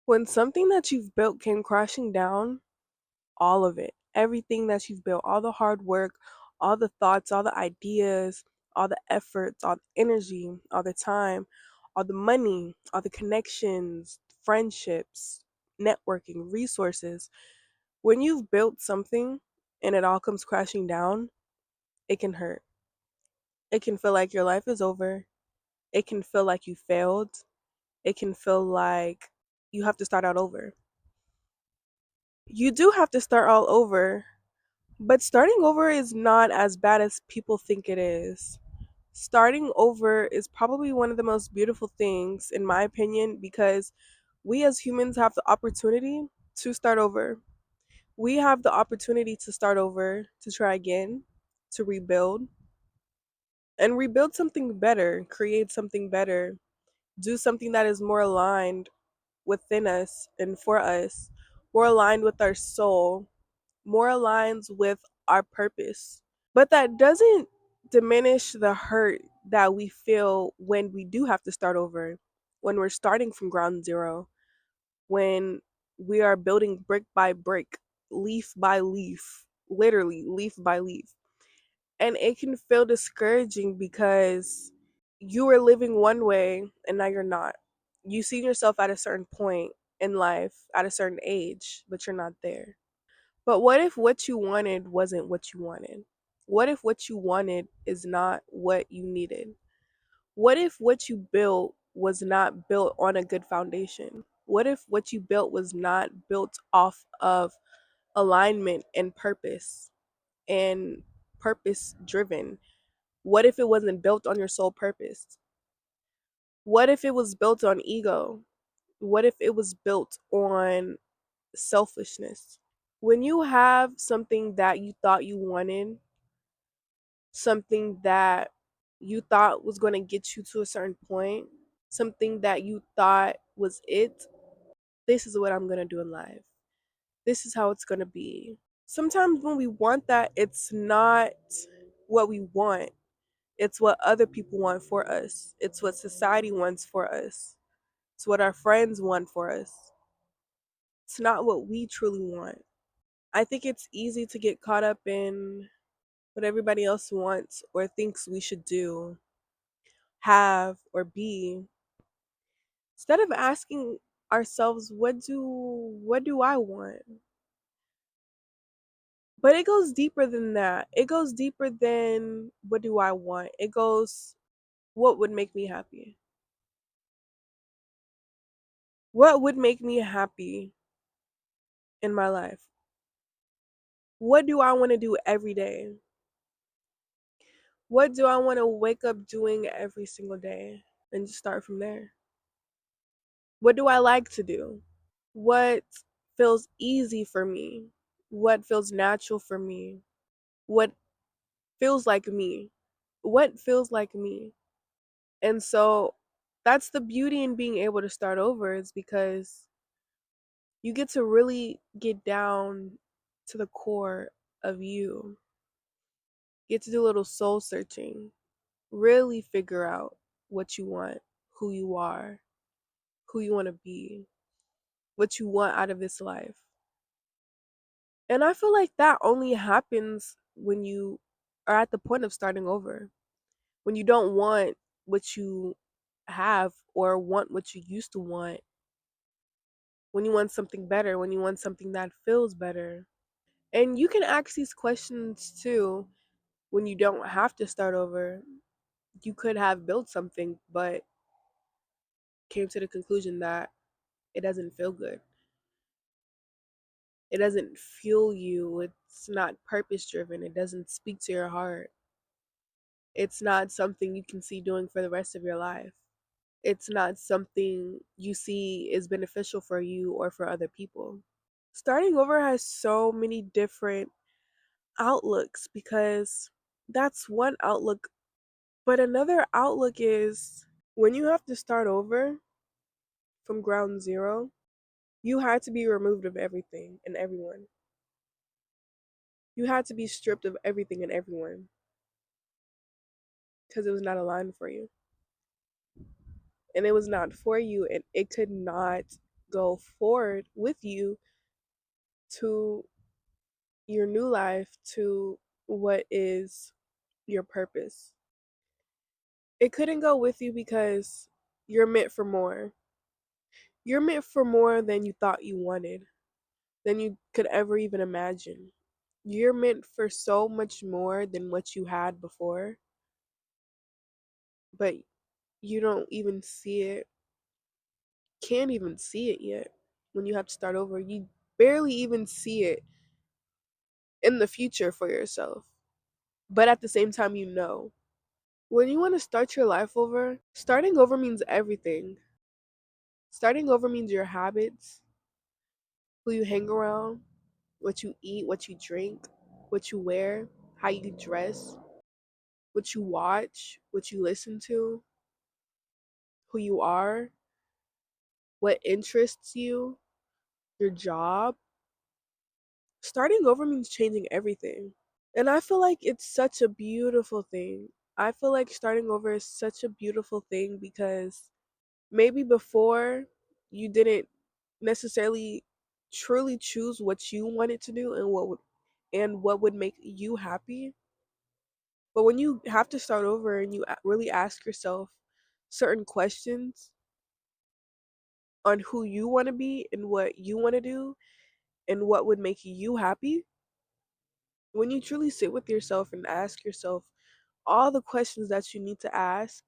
When something that you've built came crashing down, all of it, everything that you've built, all the hard work, all the thoughts, all the ideas, all the efforts, all the energy, all the time, all the money, all the connections, friendships, networking, resources. When you've built something and it all comes crashing down, it can hurt. It can feel like your life is over. It can feel like you failed. It can feel like you have to start out over. You do have to start all over, but starting over is not as bad as people think it is. Starting over is probably one of the most beautiful things, in my opinion, because we as humans have the opportunity to start over. We have the opportunity to start over, to try again, to rebuild, and rebuild something better, create something better, do something that is more aligned within us and for us, more aligned with our soul, more aligns with our purpose. But that doesn't diminish the hurt that we feel when we do have to start over, when we're starting from ground zero, when we are building brick by brick, leaf by leaf, literally leaf by leaf. And it can feel discouraging because you were living one way and now you're not. You see yourself at a certain point in life, at a certain age, but you're not there. But what if what you wanted wasn't what you wanted? What if what you wanted is not what you needed? What if what you built was not built on a good foundation? What if what you built was not built off of alignment and purpose driven? What if it wasn't built on your sole purpose? What if it was built on ego? What if it was built on selfishness? When you have something that you thought you wanted, something that you thought was going to get you to a certain point, something that you thought was it, this is what I'm going to do in life. This is how it's going to be. Sometimes when we want that, it's not what we want. It's what other people want for us. It's what society wants for us. It's what our friends want for us. It's not what we truly want. I think it's easy to get caught up in what everybody else wants or thinks we should do, have, or be, instead of asking ourselves, what do I want? But it goes deeper than that. It goes deeper than what do I want. It goes, what would make me happy? What would make me happy in my life? What do I want to do every day? What do I want to wake up doing every single day? And just start from there. What do I like to do? What feels easy for me? What feels natural for me? What feels like me? What feels like me? And so that's the beauty in being able to start over, is because you get to really get down to the core of you. Get to do a little soul searching. Really figure out what you want, who you are, who you want to be, what you want out of this life. And I feel like that only happens when you are at the point of starting over. When you don't want what you have or want what you used to want. When you want something better, when you want something that feels better. And you can ask these questions too when you don't have to start over. You could have built something, but came to the conclusion that it doesn't feel good. It doesn't fuel you. It's not purpose driven. It doesn't speak to your heart. It's not something you can see doing for the rest of your life. It's not something you see is beneficial for you or for other people. Starting over has so many different outlooks, because that's one outlook. But another outlook is when you have to start over from ground zero, you had to be removed of everything and everyone. You had to be stripped of everything and everyone because it was not aligned for you. And it was not for you, and it could not go forward with you to your new life, to what is your purpose. It couldn't go with you because you're meant for more. You're meant for more than you thought you wanted, than you could ever even imagine. You're meant for so much more than what you had before, but you don't even see it, can't even see it yet. When you have to start over, you barely even see it in the future for yourself. But at the same time, you know. When you want to start your life over, starting over means everything. Starting over means your habits, who you hang around, what you eat, what you drink, what you wear, how you dress, what you watch, what you listen to, who you are, what interests you, your job. Starting over means changing everything. And I feel like it's such a beautiful thing. I feel like starting over is such a beautiful thing because maybe before you didn't necessarily truly choose what you wanted to do and what would make you happy. But when you have to start over and you really ask yourself certain questions on who you want to be and what you want to do and what would make you happy, when you truly sit with yourself and ask yourself all the questions that you need to ask,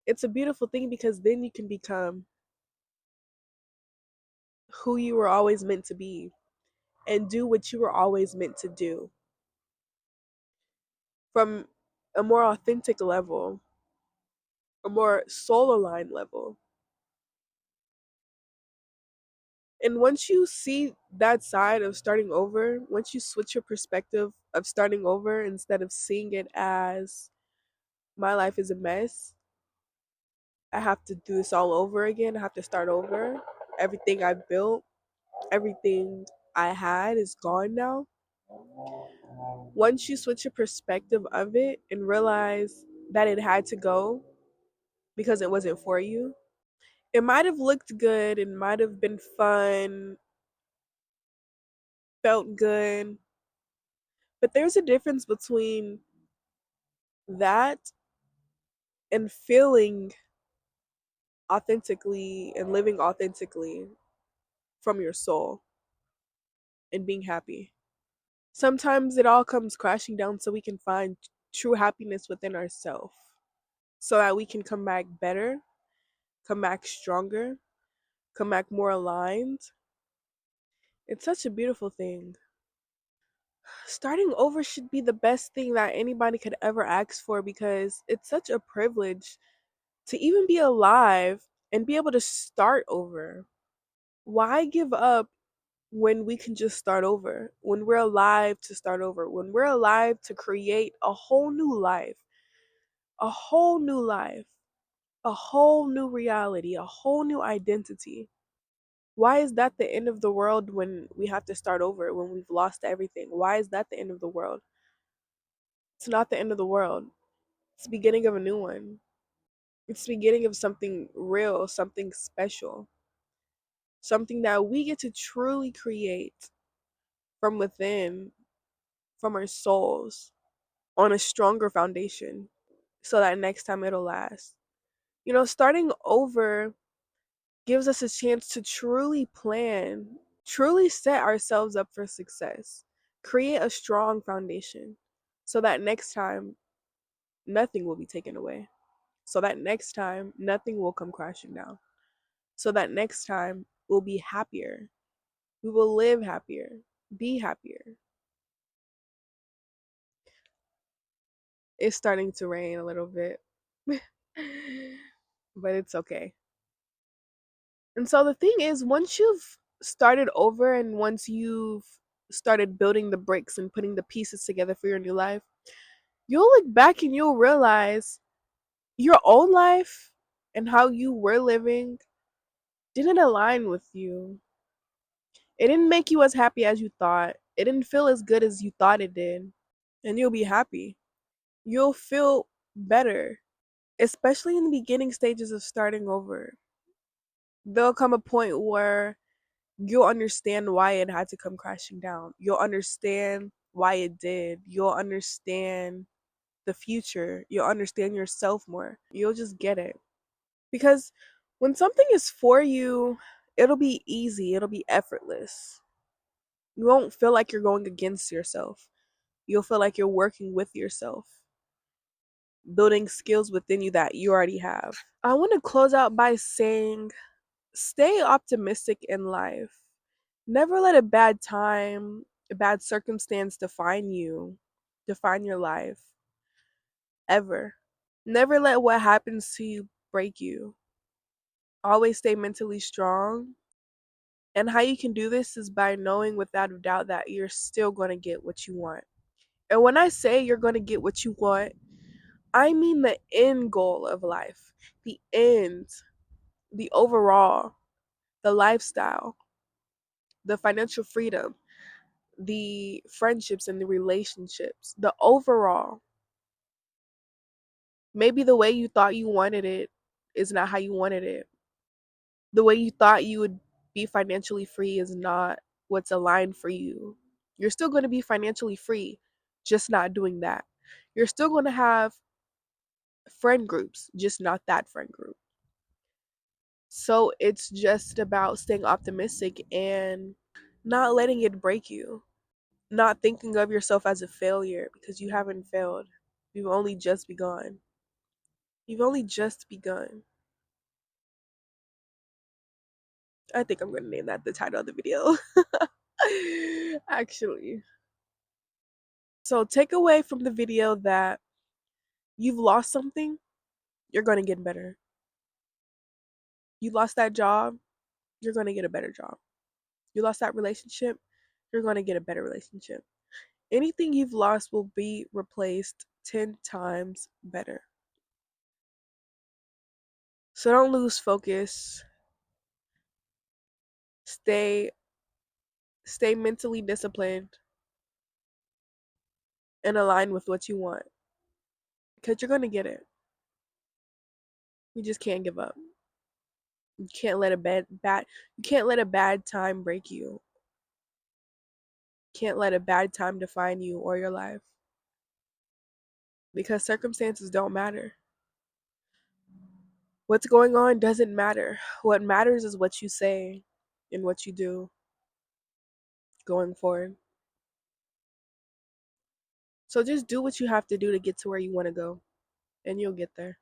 it's a beautiful thing because then you can become who you were always meant to be and do what you were always meant to do from a more authentic level, a more soul aligned level. And once you see that side of starting over, once you switch your perspective of starting over instead of seeing it as my life is a mess, I have to do this all over again, I have to start over. Everything I built, everything I had is gone now. Once you switch your perspective of it and realize that it had to go because it wasn't for you, it might have looked good, it might have been fun, felt good, but there's a difference between that and feeling authentically and living authentically from your soul and being happy. Sometimes it all comes crashing down so we can find true happiness within ourselves so that we can come back better, come back stronger, come back more aligned. It's such a beautiful thing. Starting over should be the best thing that anybody could ever ask for because it's such a privilege to even be alive and be able to start over. Why give up when we can just start over? When we're alive to start over, when we're alive to create a whole new life, a whole new life, a whole new reality, a whole new identity. Why is that the end of the world when we have to start over, when we've lost everything? Why is that the end of the world? It's not the end of the world. It's the beginning of a new one. It's the beginning of something real, something special, something that we get to truly create from within, from our souls, on a stronger foundation so that next time it'll last. Starting over gives us a chance to truly plan, truly set ourselves up for success, create a strong foundation so that next time nothing will be taken away. So that next time nothing will come crashing down. So that next time we'll be happier. We will live happier, be happier. It's starting to rain a little bit, but it's okay. And so the thing is, once you've started over and once you've started building the bricks and putting the pieces together for your new life, you'll look back and you'll realize your old life and how you were living didn't align with you. It didn't make you as happy as you thought. It didn't feel as good as you thought it did. And you'll be happy. You'll feel better, especially in the beginning stages of starting over. There'll come a point where you'll understand why it had to come crashing down. You'll understand why it did. You'll understand the future. You'll understand yourself more. You'll just get it. Because when something is for you, it'll be easy, it'll be effortless. You won't feel like you're going against yourself. You'll feel like you're working with yourself, building skills within you that you already have. I want to close out by saying stay optimistic in life. Never let a bad time, a bad circumstance define you, define your life, ever. Never let what happens to you break you. Always stay mentally strong. And how you can do this is by knowing without a doubt that you're still going to get what you want. And when I say you're going to get what you want, I mean the end goal of life, the end, the overall, the lifestyle, the financial freedom, the friendships and the relationships, the overall. Maybe the way you thought you wanted it is not how you wanted it. The way you thought you would be financially free is not what's aligned for you. You're still going to be financially free, just not doing that. You're still going to have friend groups, just not that friend group. So it's just about staying optimistic and not letting it break you, not thinking of yourself as a failure because you haven't failed. You've only just begun. You've only just begun. I think I'm going to name that the title of the video. Actually. So take away from the video that you've lost something, you're going to get better. You lost that job, you're going to get a better job. You lost that relationship, you're going to get a better relationship. Anything you've lost will be replaced 10 times better. So don't lose focus. Stay mentally disciplined and aligned with what you want because you're going to get it. You just can't give up. You can't let a bad time break you. Can't let a bad time define you or your life because circumstances don't matter. What's going on doesn't matter. What matters is what you say and what you do going forward. So just do what you have to do to get to where you want to go, and you'll get there.